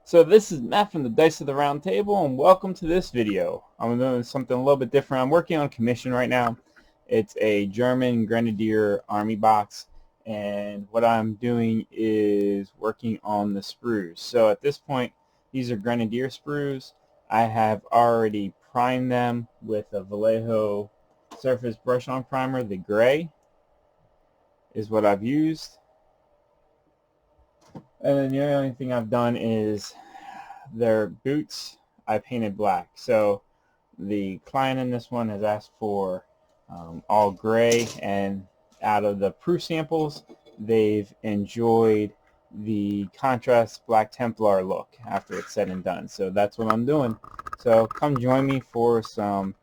So this is Matt from the Dice of the Round Table, and welcome to this video. I'm doing something a little bit different. I'm working on commission right now. It's a German Grenadier army box, and what I'm doing is working on the sprues. So at this point, these are Grenadier sprues. I have already primed them with a Vallejo surface brush-on primer. The gray is what I've used. And then the only thing I've done is their boots I painted black. So the client in this one has asked for all gray, and out of the Sprue samples, they've enjoyed the contrast Black Templar look after it's said and done. So that's what I'm doing. So come join me for some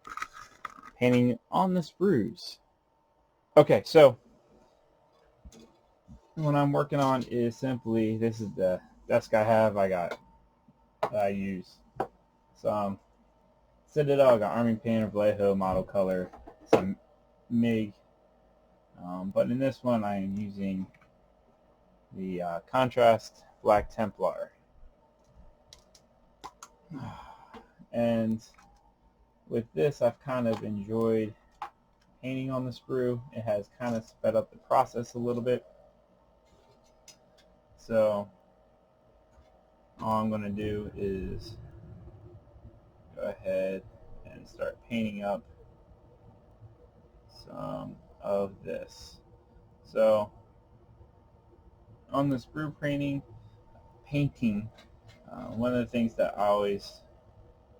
painting on the sprues. Okay, so what I'm working on is simply, this is the desk I use some Citadel. I got Army Painter, Vallejo, Model Color, some MIG. But in this one, I am using the Contrast Black Templar. And with this, I've kind of enjoyed painting on the sprue. It has kind of sped up the process a little bit. So all I'm going to do is go ahead and start painting up some of this. So on the sprue painting, one of the things that I always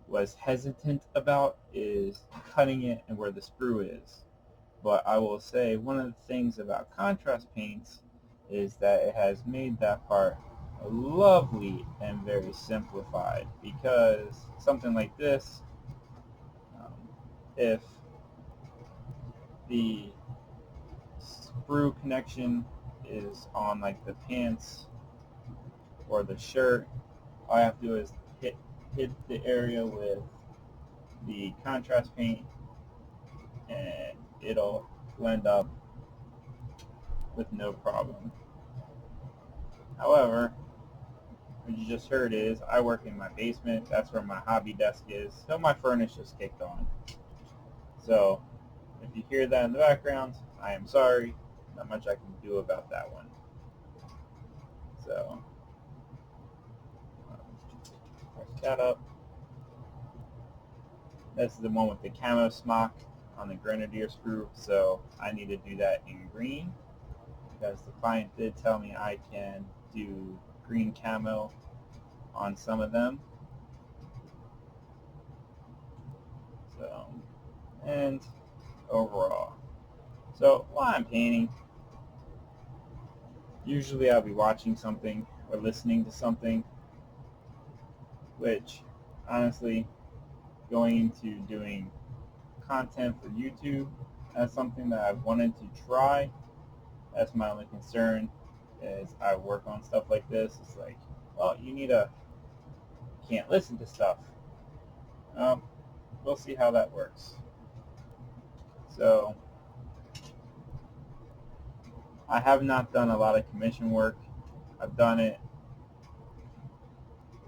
was hesitant about is cutting it and where the sprue is. But I will say one of the things about contrast paints is that it has made that part lovely and very simplified, because something like this, if the sprue connection is on like the pants or the shirt, all I have to do is hit the area with the contrast paint and it'll blend up with no problem. However, what you just heard is I work in my basement. That's where my hobby desk is. So my furnace just kicked on. So if you hear that in the background, I am sorry. Not much I can do about that one. So brush that up. This is the one with the camo smock on the Grenadier sprue. So I need to do that in green, because the client did tell me I can do green camo on some of them. So, and overall. So while I'm painting, usually I'll be watching something or listening to something, which honestly, going into doing content for YouTube, that's something that I've wanted to try. That's my only concern, is I work on stuff like this. It's like, well, you can't listen to stuff. We'll see how that works. So I have not done a lot of commission work. I've done it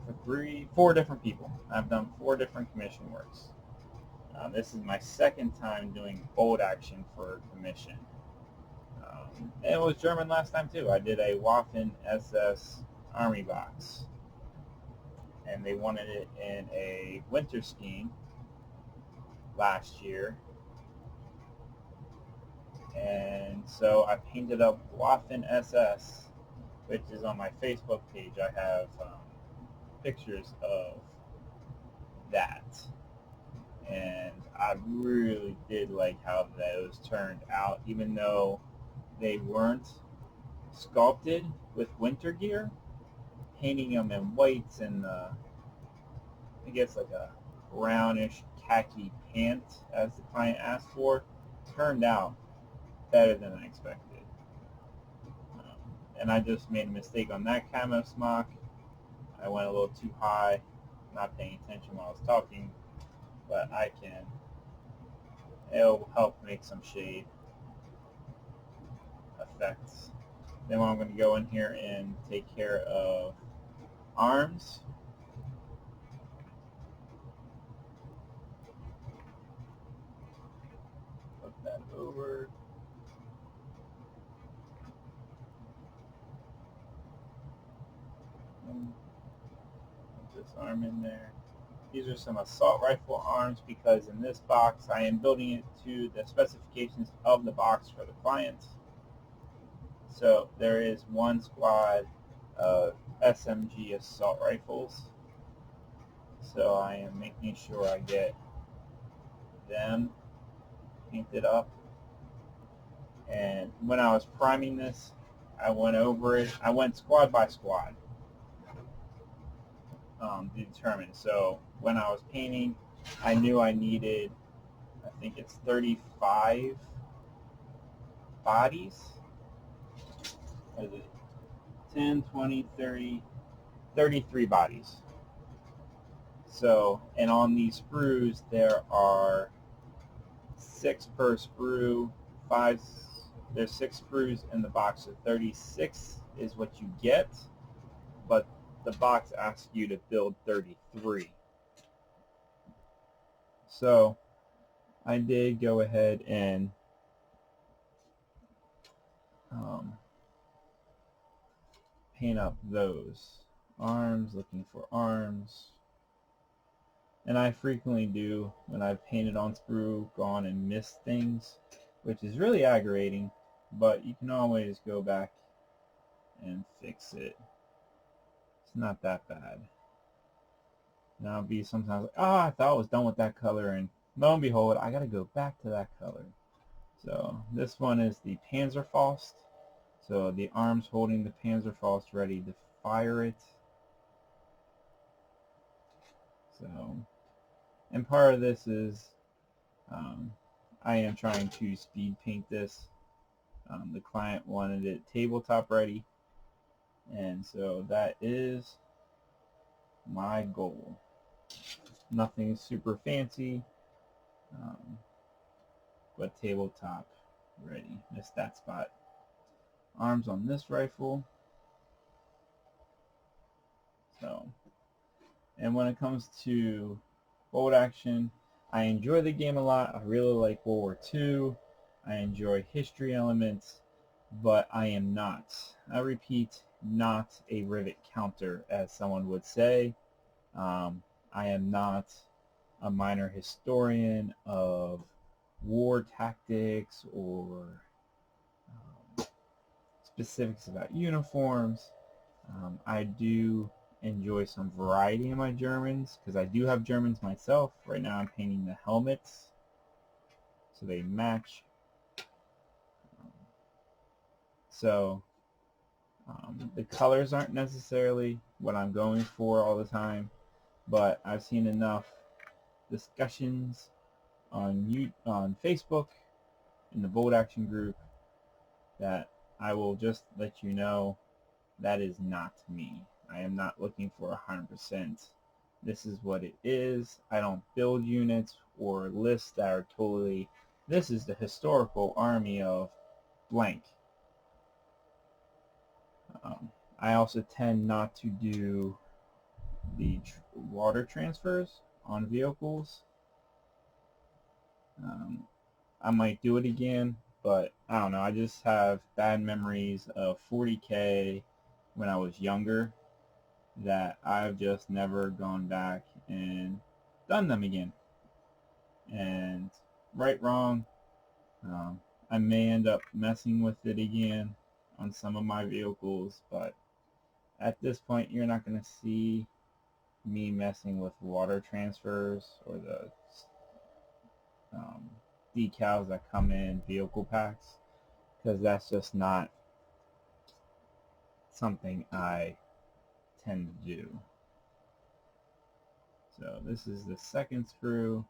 for 4 different people. I've done 4 different commission works. This is my second time doing bold action for commission. It was German last time too. I did a Waffen SS army box, and they wanted it in a winter scheme last year. And so I painted up Waffen SS, which is on my Facebook page. I have pictures of that, and I really did like how those turned out, even though they weren't sculpted with winter gear. Painting them in whites and I guess like a brownish khaki pant, as the client asked for, turned out better than I expected. And I just made a mistake on that camo smock. I went a little too high, not paying attention while I was talking, but it'll help make some shade effects. Then I'm going to go in here and take care of arms. arm in there. These are some assault rifle arms because in this box I am building it to the specifications of the box for the client. So there is one squad of SMG assault rifles. So I am making sure I get them painted up. And when I was priming this, I went over it. I went squad by squad to determine. So when I was painting, I knew I needed, I think it's 35 bodies. What is it? 10, 20, 30, 33 bodies. So, and on these sprues, there are 6 per sprue, 5, there's 6 sprues in the box, so 36 is what you get, but the box asks you to build 33. So I did go ahead and paint up those arms, looking for arms. And I frequently do, when I've painted on sprue, gone and missed things, which is really aggravating, but you can always go back and fix it. It's not that bad. And I'll be sometimes like, oh, I thought I was done with that color, and lo and behold, I gotta go back to that color. So this one is the Panzerfaust. So the arms holding the Panzerfaust ready to fire it. So, and part of this is I am trying to speed paint this. The client wanted it tabletop ready, and so that is my goal. Nothing super fancy, but tabletop ready. Missed that spot. Arms on this rifle. So, and when it comes to bolt action, I enjoy the game a lot. I really like World War II. I enjoy history elements, but I am not, I repeat, not a rivet counter, as someone would say. I am not a minor historian of war tactics or specifics about uniforms. I do enjoy some variety in my Germans because I do have Germans myself. Right now I'm painting the helmets so they match. So the colors aren't necessarily what I'm going for all the time, but I've seen enough discussions on Facebook in the Bold Action group that I will just let you know that is not me. I am not looking for 100%. This is what it is. I don't build units or lists that are totally, this is the historical army of blank. I also tend not to do the water transfers on vehicles. I might do it again, but I don't know. I just have bad memories of 40K when I was younger that I've just never gone back and done them again. And right, wrong, I may end up messing with it again on some of my vehicles, but at this point you're not going to see me messing with water transfers or the decals that come in vehicle packs, because that's just not something I tend to do. So this is the second sprue.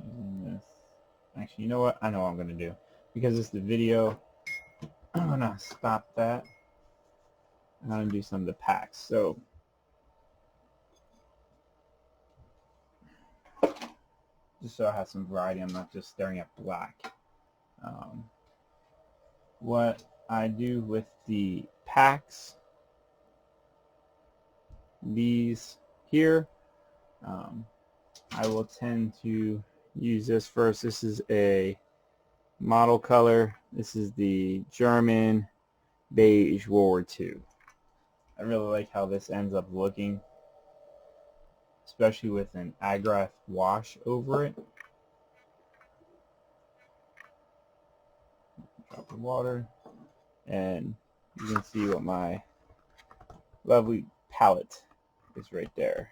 Using this. Actually, you know what? I know what I'm going to do. Because it's the video, I'm going to stop that. I'm going to do some of the packs. So just so I have some variety, I'm not just staring at black. What I do with the packs, these here, I will tend to use this first. This is a model color. This is the German beige World War II. I really like how this ends up looking, especially with an agraff wash over it. Drop of water, and you can see what my lovely palette is right there.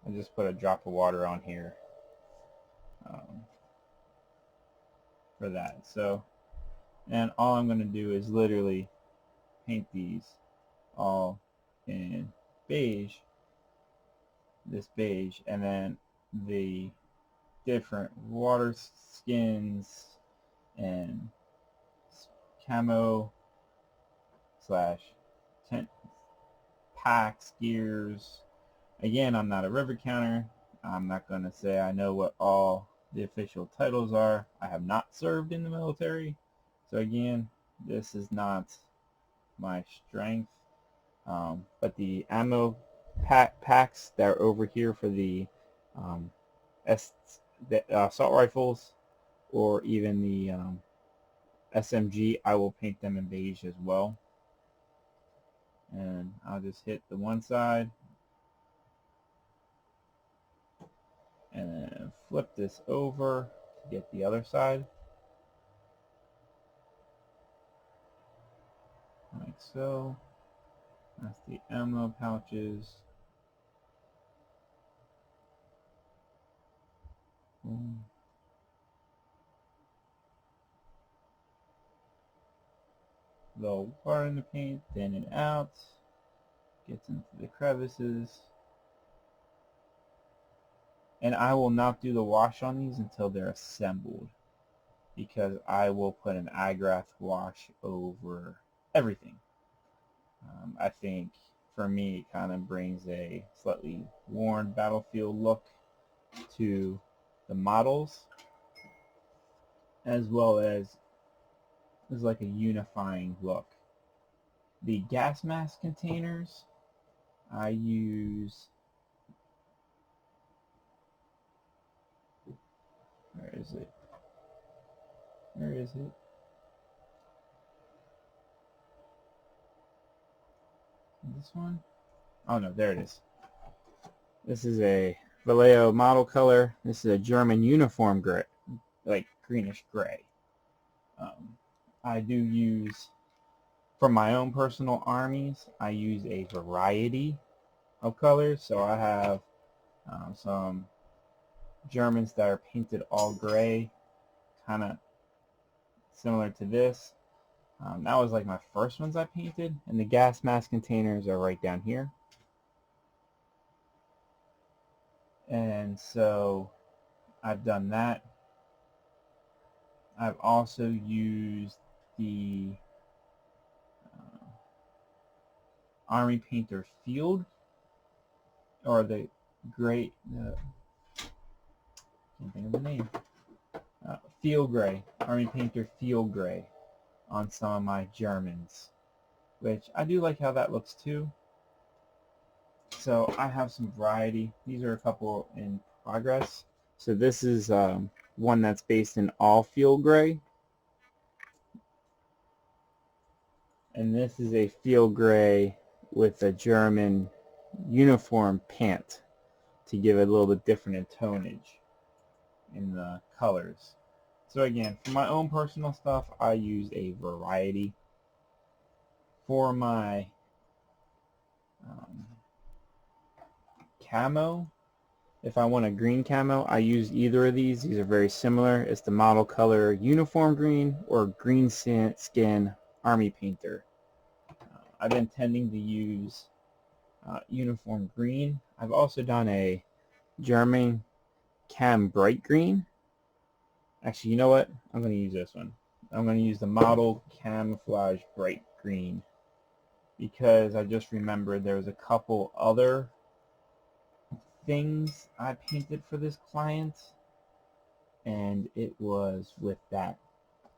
I just put a drop of water on here for that. So, and all I'm going to do is literally paint these all in beige, this beige, and then the different water skins and camo slash tent packs, gears. Again, I'm not a river counter. I'm not going to say I know what all the official titles are. I have not served in the military. So again, this is not my strength. But the ammo packs that are over here for the assault rifles, or even the SMG, I will paint them in beige as well. And I'll just hit the one side and then flip this over to get the other side, like so. That's the ammo pouches. Boom. Little water in the paint, thin it out, gets into the crevices. And I will not do the wash on these until they're assembled, because I will put an agraff wash over everything. I think for me it kind of brings a slightly worn battlefield look to the models, as well as like a unifying look. The gas mask containers, I use, where is it? Where is it? This one? Oh no, there it is. This is a Vallejo model color. This is a German uniform gray, like greenish gray. I do use, for my own personal armies, I use a variety of colors. So I have some Germans that are painted all gray, kind of similar to this. That was like my first ones I painted, and the gas mask containers are right down here. And so I've done that. I've also used the Army Painter Field, or the gray, can't think of the name, Field Gray, Army Painter Field Gray on some of my Germans, which I do like how that looks too. So I have some variety. These are a couple in progress. So this is one that's based in all field gray. And this is a field gray with a German uniform pant to give it a little bit different in tonnage in the colors. So again, for my own personal stuff, I use a variety. For my camo, if I want a green camo, I use either of these. These are very similar. It's the model color uniform green or green skin Army Painter. I've been tending to use uniform green. I've also done a German cam bright green. Actually, you know what? I'm going to use this one. I'm going to use the model camouflage bright green, because I just remembered there was a couple other things I painted for this client, and it was with that.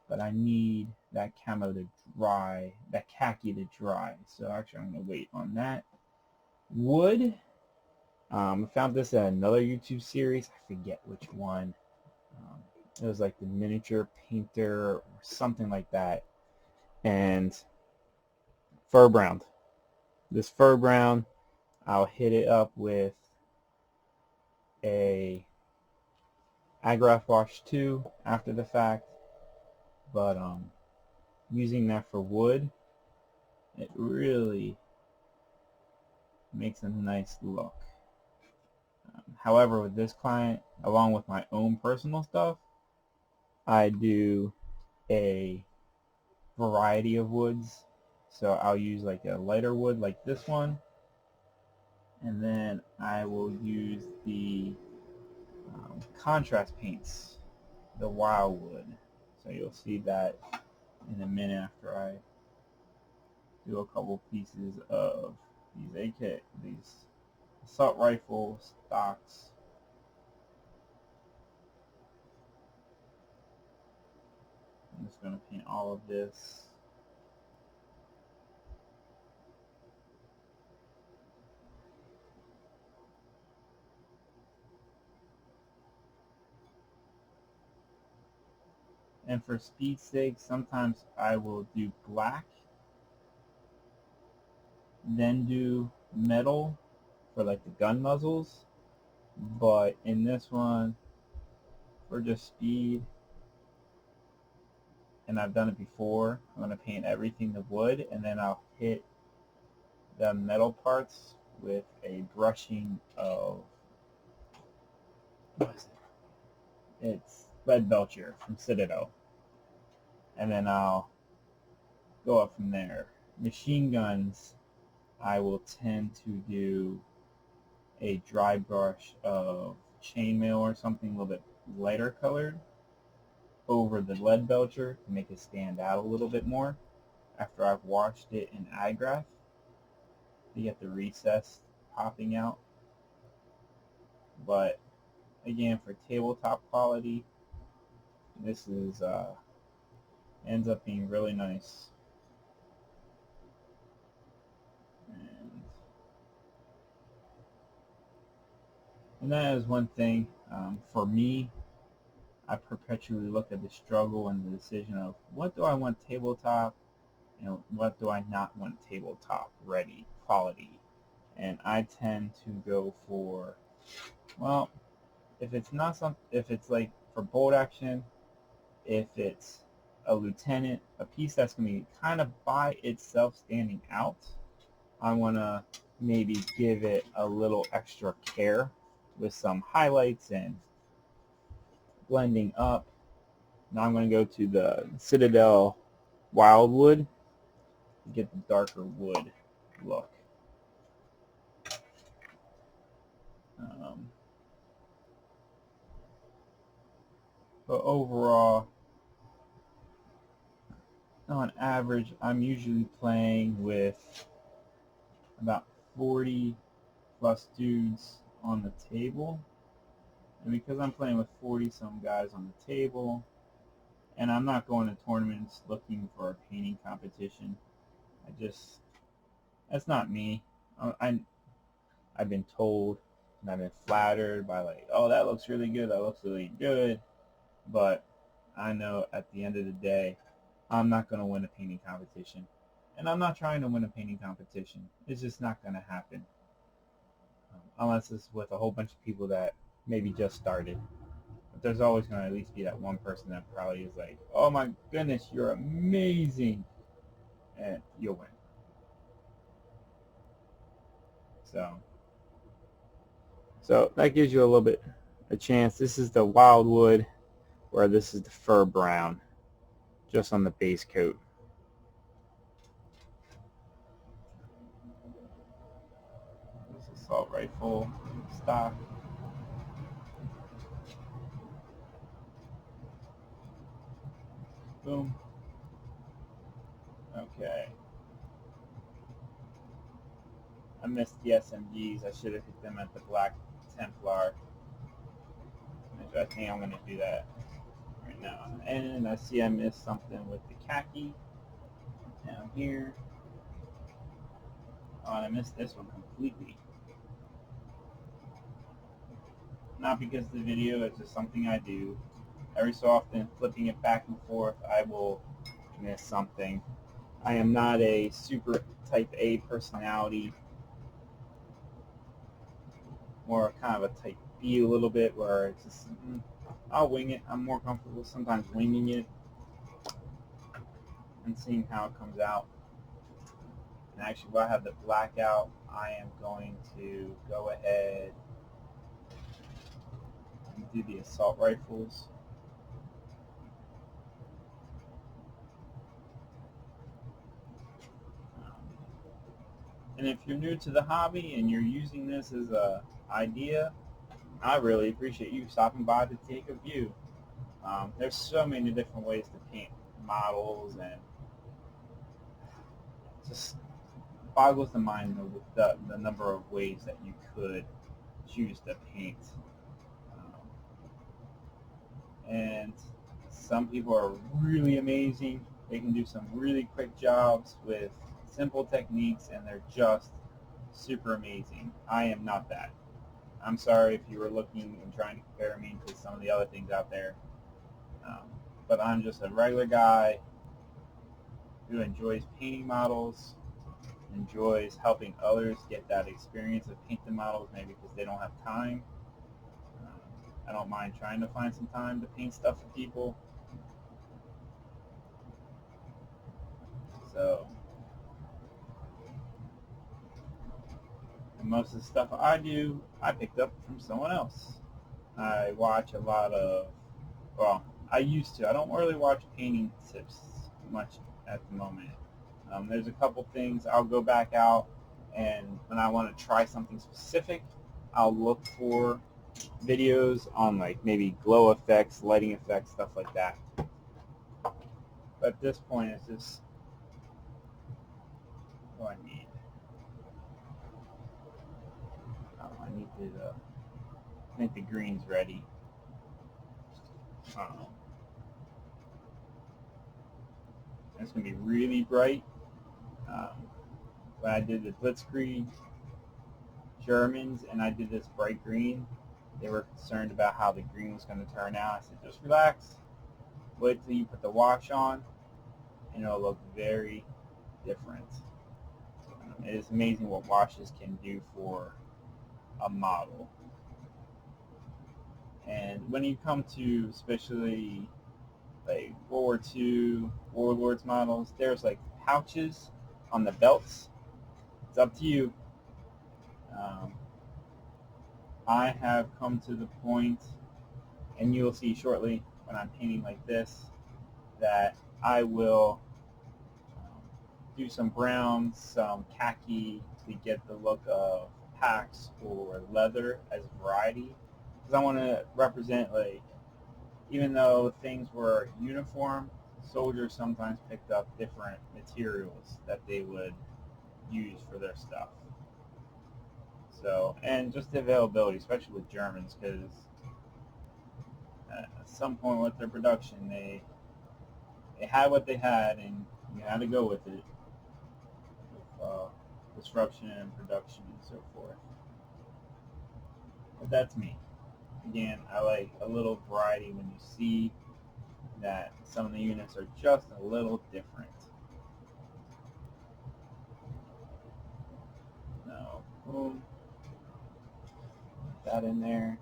But I need that camo to dry, that khaki to dry. So actually I'm going to wait on that. Wood. I found this in another YouTube series. I forget which one. It was like the miniature painter or something like that. And fur brown. This fur brown, I'll hit it up with a agraff wash too after the fact. But using that for wood, it really makes a nice look. However, with this client, along with my own personal stuff, I do a variety of woods. So I'll use like a lighter wood like this one, and then I will use the contrast paints, the wildwood. So you'll see that in a minute after I do a couple pieces of these assault rifle stocks. I'm just going to paint all of this. And for speed's sake, sometimes I will do black, then do metal for like the gun muzzles. But in this one, for just speed, and I've done it before, I'm going to paint everything to wood, and then I'll hit the metal parts with a brushing of, what is it? It's Lead Belcher from Citadel. And then I'll go up from there. Machine guns, I will tend to do a dry brush of chainmail or something a little bit lighter colored over the lead belcher to make it stand out a little bit more after I've washed it in agraff to get the recess popping out. But again, for tabletop quality, this is ends up being really nice. And that is one thing for me. I perpetually look at the struggle and the decision of what do I want tabletop and what do I not want tabletop ready quality. And I tend to go for, well, if it's not something, if it's like for bolt action, if it's a lieutenant, a piece that's going to be kind of by itself standing out, I want to maybe give it a little extra care with some highlights and blending up. Now I'm going to go to the Citadel Wildwood to get the darker wood look. But overall, on average, I'm usually playing with about 40 plus dudes on the table. And because I'm playing with 40 some guys on the table, and I'm not going to tournaments looking for a painting competition, that's not me. I've been told and I've been flattered by like, oh, that looks really good, that looks really good. But I know at the end of the day, I'm not going to win a painting competition. And I'm not trying to win a painting competition. It's just not going to happen. Unless it's with a whole bunch of people that maybe just started. But there's always going to at least be that one person that probably is like, oh my goodness, you're amazing. And you'll win. So that gives you a little bit a chance. This is the wildwood, where this is the fur brown, just on the base coat. This assault rifle stock. Boom. Okay. I missed the SMGs. I should have hit them at the Black Templar. I think I'm going to do that right now. And I see I missed something with the khaki down here. Oh, and I missed this one completely. Not because of the video, it's just something I do. every so often, flipping it back and forth, I will miss something. I am not a super type A personality, more kind of a type B a little bit, where it's just, I'll wing it. I'm more comfortable sometimes winging it and seeing how it comes out. And actually, while I have the blackout, I am going to go ahead and do the assault rifles. And if you're new to the hobby and you're using this as a idea, I really appreciate you stopping by to take a view. There's so many different ways to paint models, and just boggles the mind the number of ways that you could choose to paint. And some people are really amazing. They can do some really quick jobs with simple techniques, and they're just super amazing. I am not that. I'm sorry if you were looking and trying to compare me to some of the other things out there. But I'm just a regular guy who enjoys painting models, enjoys helping others get that experience of painting models, maybe because they don't have time. I don't mind trying to find some time to paint stuff for people. So, and most of the stuff I do, I picked up from someone else. I watch a lot of, well, I used to. I don't really watch painting tips much at the moment. There's a couple things I'll go back out, and when I want to try something specific, I'll look for videos on like maybe glow effects, lighting effects, stuff like that. But at this point, it's just what I need. I need to make the greens ready. It's going to be really bright. When I did the Blitzkrieg Germans and I did this bright green, they were concerned about how the green was going to turn out. I said, just relax. Wait till you put the wash on, and it'll look very different. It is amazing what washes can do for a model. And when you come to especially like World War II, Warlords models, there's like pouches on the belts. It's up to you. I have come to the point, and you'll see shortly when I'm painting like this, that I will do some brown, some khaki to get the look of packs or leather as variety. Because I want to represent, like, even though things were uniform, soldiers sometimes picked up different materials that they would use for their stuff. So, and just the availability, especially with Germans, because at some point with their production, they had what they had, and you had to go with it, with disruption and production and so forth. But that's me. Again, I like a little variety when you see that some of the units are just a little different. Now, boom, put that in there.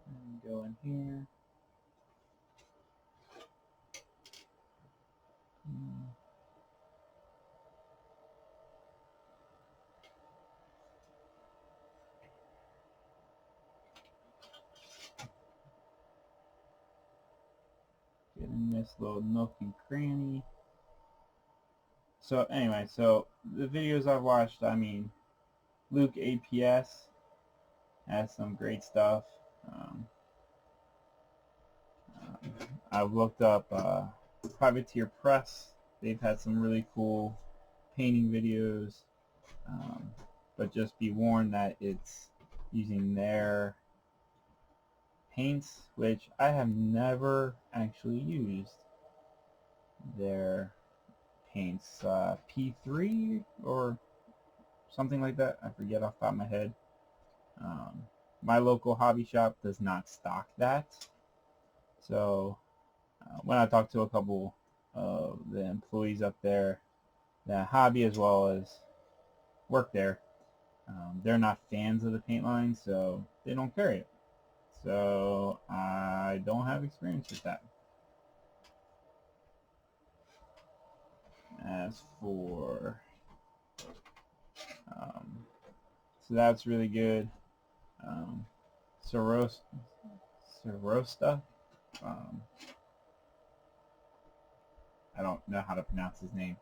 And go in here. Get in this little nook and cranny. So anyway, so the videos I've watched, I mean, Luke APS has some great stuff. I've looked up Privateer Press. They've had some really cool painting videos, but just be warned that it's using their paints, which I have never actually used their paints. P3 or something like that. I forget off the top of my head. My local hobby shop does not stock that. So when I talked to a couple of the employees up there that hobby as well as work there, they're not fans of the paint line, so they don't carry it. So I don't have experience with that. As for so that's really good. Sorosta, I don't know how to pronounce his name,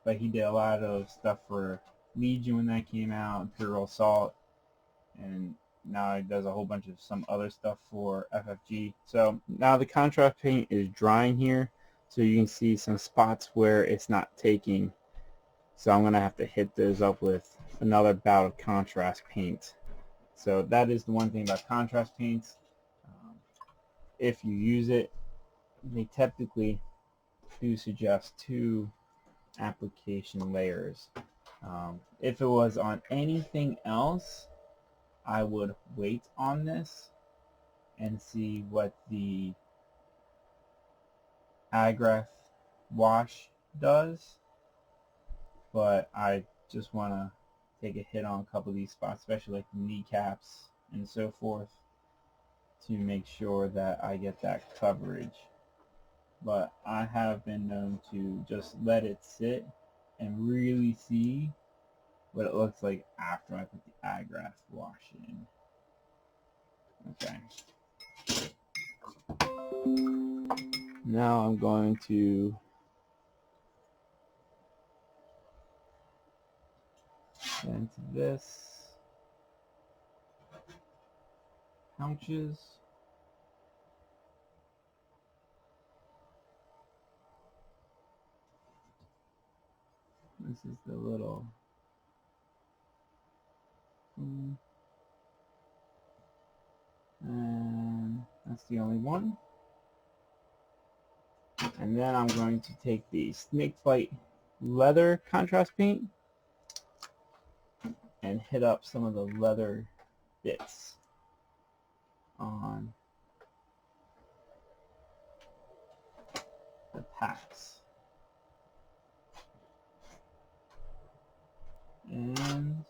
but he did a lot of stuff for Legion when that came out, Imperial Assault, and now he does a whole bunch of some other stuff for FFG. So now the contrast paint is drying here, so you can see some spots where it's not taking. So I'm going to have to hit those up with another bout of contrast paint. So that is the one thing about contrast paints. If you use it, they typically do suggest 2 application layers. If it was on anything else, I would wait on this and see what the agraff wash does, but I just want to take a hit on a couple of these spots, especially like the kneecaps and so forth, to make sure that I get that coverage. But I have been known to just let it sit and really see what it looks like after I put the agraff wash in. Okay. Now I'm going to get into this. Pouches. This is the little and that's the only one. And then I'm going to take the snakebite leather contrast paint and hit up some of the leather bits on the packs. And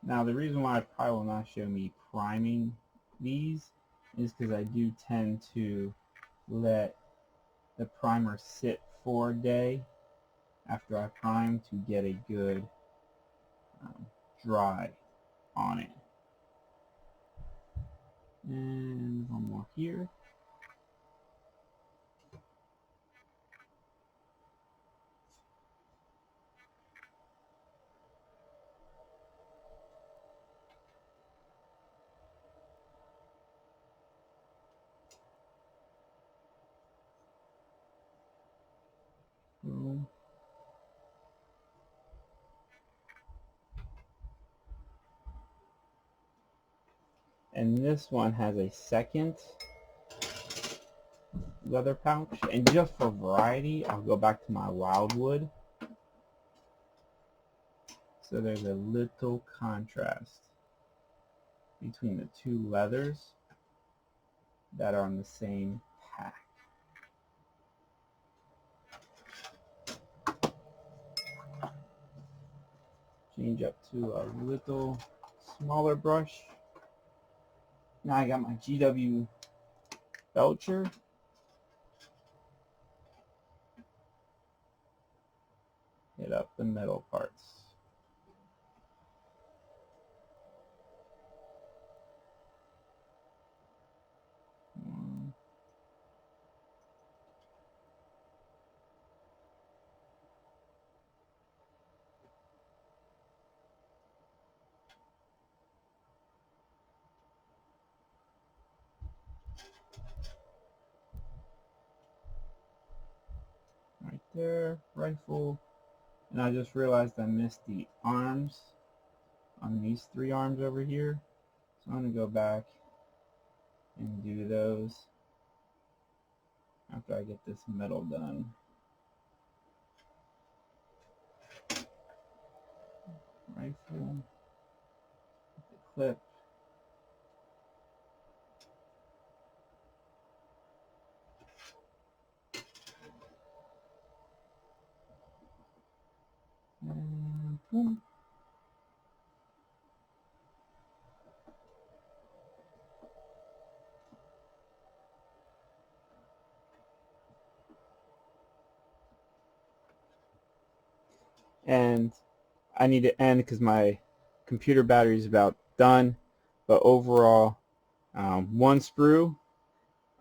now the reason why it probably will not show me priming these is because I do tend to let the primer sit for a day after I prime to get a good dry on it. And one more here. Boom. And this one has a second leather pouch, and just for variety I'll go back to my wildwood, so there's a little contrast between the 2 leathers that are on the same pack. Change up to a little smaller brush. Now I got my GW Belcher. Hit up the middle parts. Right there, rifle. And I just realized I missed the arms on these 3 arms over here. So I'm going to go back and do those after I get this middle done. rifle, the clip. And boom. And I need to end because my computer battery is about done. But overall, one sprue,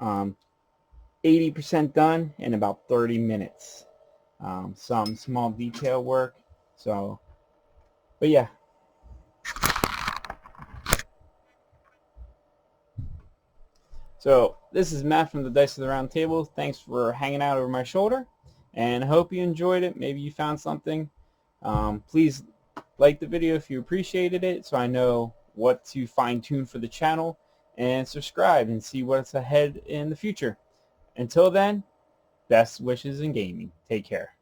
80% done in about 30 minutes. Some small detail work. So, but yeah. So this is Matt from the Dice of the Round Table. Thanks for hanging out over my shoulder, and I hope you enjoyed it. Maybe you found something. Please like the video if you appreciated it, so I know what to fine-tune for the channel, and subscribe and see what's ahead in the future. Until then, best wishes in gaming. Take care.